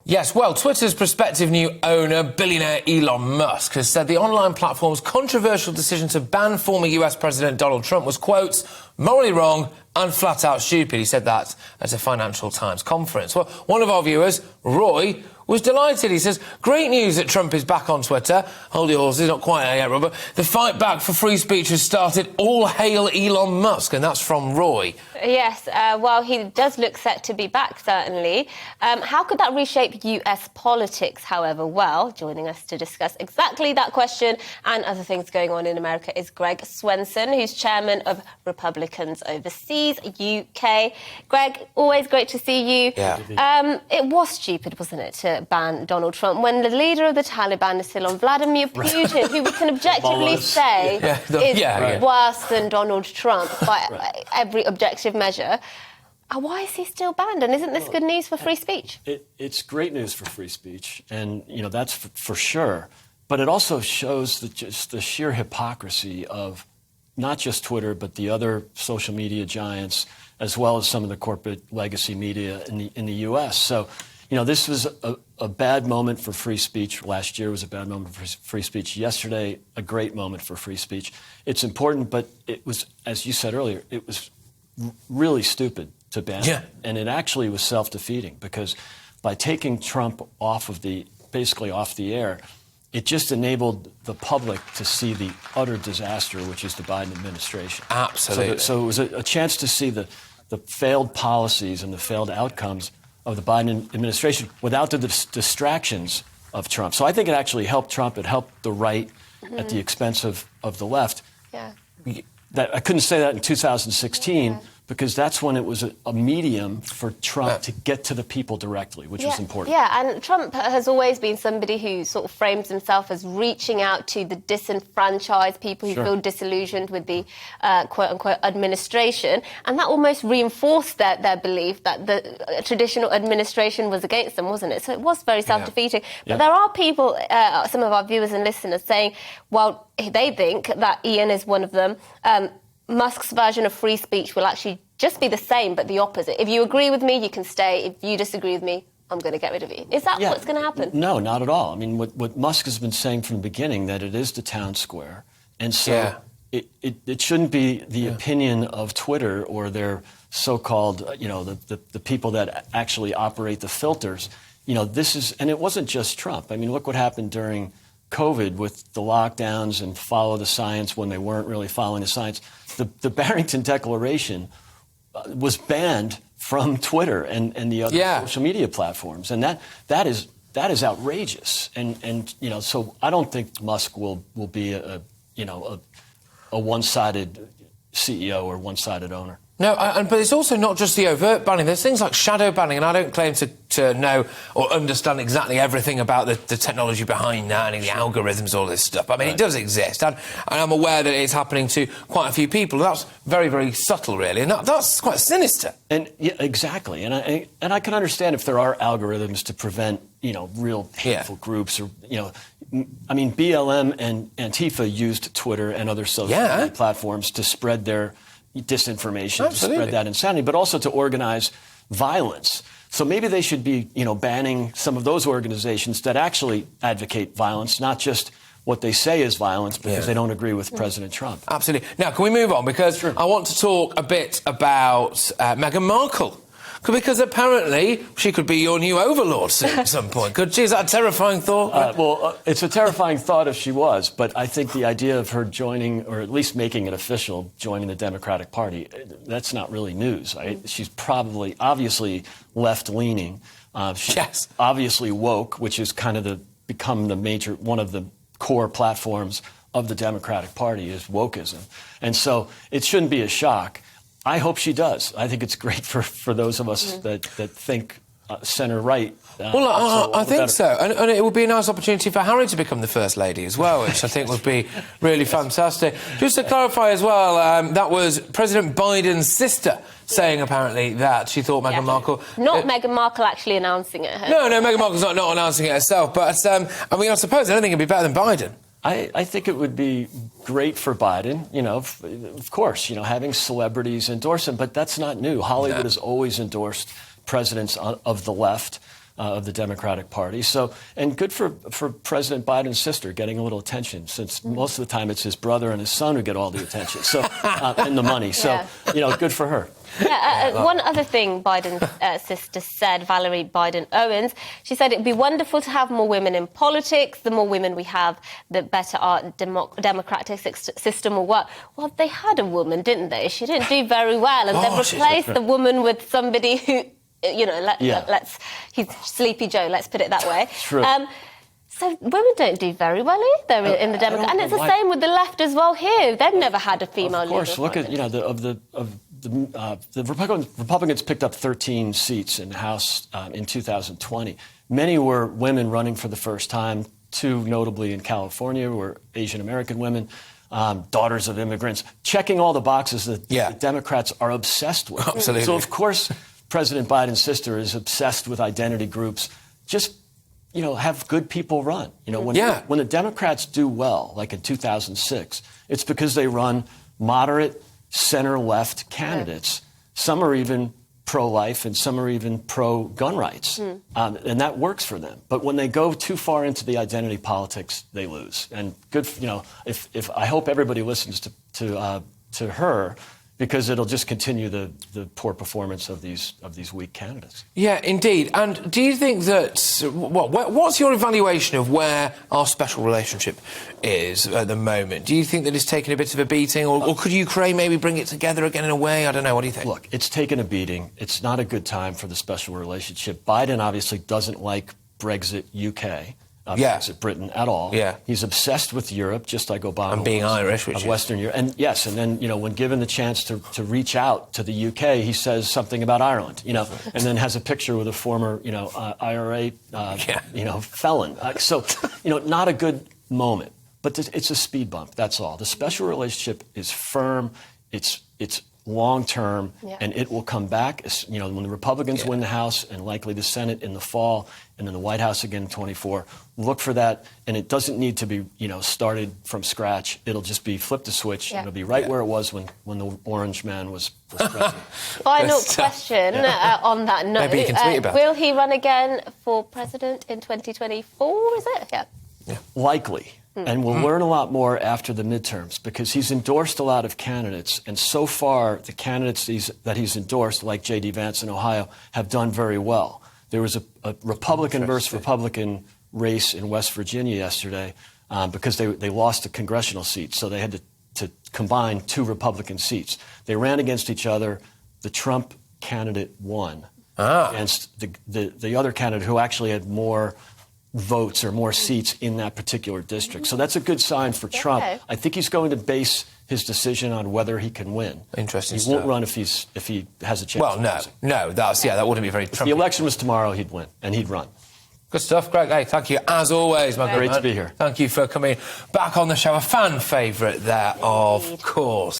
Yes, well, Twitter's prospective new owner, billionaire Elon Musk, has said the online platform's controversial decision to ban former US President Donald Trump was, quote, morally wrong and flat-out stupid. He said that at a Financial Times conference. Well, one of our viewers, Roy, was delighted. He says, great news that Trump is back on Twitter. Hold your horses, not quite there yet, Robert. The fight back for free speech has started. All hail Elon Musk. And that's from Roy. Yes, well, he does look set to be back, certainly. How could that reshape US politics, however? Well, joining us to discuss exactly that question and other things going on in America is Greg Swenson, who's chairman of Republicans Overseas, UK. Greg, always great to see you. Yeah. It was stupid, wasn't it, to ban Donald Trump when the leader of the Taliban is still on, Vladimir Putin, who we can objectively say is worse than Donald Trump by every objective measure. Why is he still banned? And isn't this good news for free speech? It's great news for free speech, and that's for sure. But it also shows just the sheer hypocrisy of not just Twitter, but the other social media giants, as well as some of the corporate legacy media in the U.S. So, this was a bad moment for free speech. Last year was a bad moment for free speech. Yesterday, a great moment for free speech. It's important, but it was, as you said earlier, it was really stupid to ban it. And it actually was self-defeating, because by taking Trump basically off the air, it just enabled the public to see the utter disaster, which is the Biden administration. Absolutely. So it was a chance to see the failed policies and the failed outcomes of the Biden administration without the distractions of Trump. So I think it actually helped Trump. It helped the right at the expense of the left. Yeah. I couldn't say that in 2016 because that's when it was a medium for Trump to get to the people directly, which was important. Yeah, and Trump has always been somebody who sort of frames himself as reaching out to the disenfranchised, people who feel disillusioned with the quote-unquote administration, and that almost reinforced their belief that the traditional administration was against them, wasn't it? So it was very self-defeating. But there are people, some of our viewers and listeners, saying, well, they think that Ian is one of them. Musk's version of free speech will actually just be the same, but the opposite. If you agree with me, you can stay. If you disagree with me, I'm going to get rid of you. Is that what's going to happen? No, not at all. I mean, what Musk has been saying from the beginning, that it is the town square. And so it shouldn't be the opinion of Twitter or their so-called, the people that actually operate the filters. And it wasn't just Trump. I mean, look what happened during COVID with the lockdowns and follow the science when they weren't really following the science. The Barrington Declaration was banned from Twitter and the other social media platforms, and that is outrageous. And so I don't think Musk will be a one-sided CEO or one-sided owner. No, but it's also not just the overt banning. There's things like shadow banning, and I don't claim to know or understand exactly everything about the technology behind that and the algorithms, all this stuff. I mean, it does exist, and I'm aware that it's happening to quite a few people. That's very, very subtle, really, and that's quite sinister. And exactly, and I can understand if there are algorithms to prevent, real hateful groups or, I mean, BLM and Antifa used Twitter and other social media platforms to spread their disinformation, to spread that insanity, but also to organize violence. So maybe they should be, banning some of those organizations that actually advocate violence, not just what they say is violence because they don't agree with President Trump. Absolutely. Now, can we move on? Because I want to talk a bit about Meghan Markle. Because apparently she could be your new overlord soon at some point. Could she? Is that a terrifying thought? It's a terrifying thought if she was, but I think the idea of her joining, or at least making it official, joining the Democratic Party, that's not really news. Right? She's probably, obviously, left-leaning. She's obviously woke, which is kind of become one of the core platforms of the Democratic Party is wokeism. And so it shouldn't be a shock. I hope she does. I think it's great for those of us that think center-right. I think so. And it would be a nice opportunity for Harry to become the First Lady as well, which I think would be really fantastic. Just to clarify as well, that was President Biden's sister saying apparently that she thought Meghan Markle... Not Meghan Markle actually announcing it. No, Meghan Markle's not announcing it herself. But, I mean, I suppose anything would be better than Biden. I think it would be great for Biden, of course, having celebrities endorse him, but that's not new. Hollywood has always endorsed presidents of the left. of the Democratic Party. So, and good for President Biden's sister getting a little attention, since most of the time it's his brother and his son who get all the attention, so and the money. So, good for her. One other thing Biden's sister said, Valerie Biden-Owens, she said it'd be wonderful to have more women in politics. The more women we have, the better our democratic system will work. Well, they had a woman, didn't they? She didn't do very well, and they've replaced the woman with somebody who, he's Sleepy Joe, let's put it that way. True. So women don't do very well either in the Democrat, and it's the same with the left as well here. They've never had a female leader. Of course, look at the Republicans picked up 13 seats in the House in 2020. Many were women running for the first time. Two, notably in California, were Asian American women, daughters of immigrants, checking all the boxes that the Democrats are obsessed with. Absolutely. So of course, President Biden's sister is obsessed with identity groups. Just have good people run. When the Democrats do well, like in 2006, it's because they run moderate, center-left candidates. Some are even pro-life and some are even pro-gun rights. And that works for them. But when they go too far into the identity politics, they lose. And good, if I hope everybody listens to her, because it'll just continue the poor performance of these weak candidates. Yeah, indeed. And do you think that... what's your evaluation of where our special relationship is at the moment? Do you think that it's taken a bit of a beating, or could Ukraine maybe bring it together again in a way? I don't know. What do you think? Look, it's taken a beating. It's not a good time for the special relationship. Biden obviously doesn't like Brexit UK. Brexit Britain at all. He's obsessed with Europe, just like Obama. And being Irish, which is Western Europe. And yes, and then when given the chance to reach out to the UK, he says something about Ireland. And then has a picture with a former IRA felon. So not a good moment. But it's a speed bump. That's all. The special relationship is firm. It's long-term, and it will come back. When the Republicans win the House and likely the Senate in the fall, and then the White House again in 24, look for that. And it doesn't need to be, started from scratch. It'll just be flip the switch. It'll be right where it was when the orange man was president. Final question on that note. Maybe you can tweet about will he run again for president in 2024, is it? Yeah. Likely. And we'll learn a lot more after the midterms, because he's endorsed a lot of candidates. And so far, the candidates that he's endorsed, like J.D. Vance in Ohio, have done very well. There was a Republican versus Republican race in West Virginia yesterday because they lost a congressional seat. So they had to combine two Republican seats. They ran against each other. The Trump candidate won against the other candidate who actually had more votes or more seats in that particular district. So that's a good sign for Trump. I think he's going to base his decision on whether he can win. Interesting. He won't run if he has a chance. Well, no, that wouldn't be very Trump. If the election was tomorrow, he'd win and he'd run. Good stuff, Greg. Hey, thank you as always, my good man. Great to be here. Thank you for coming back on the show. A fan favourite there, of course.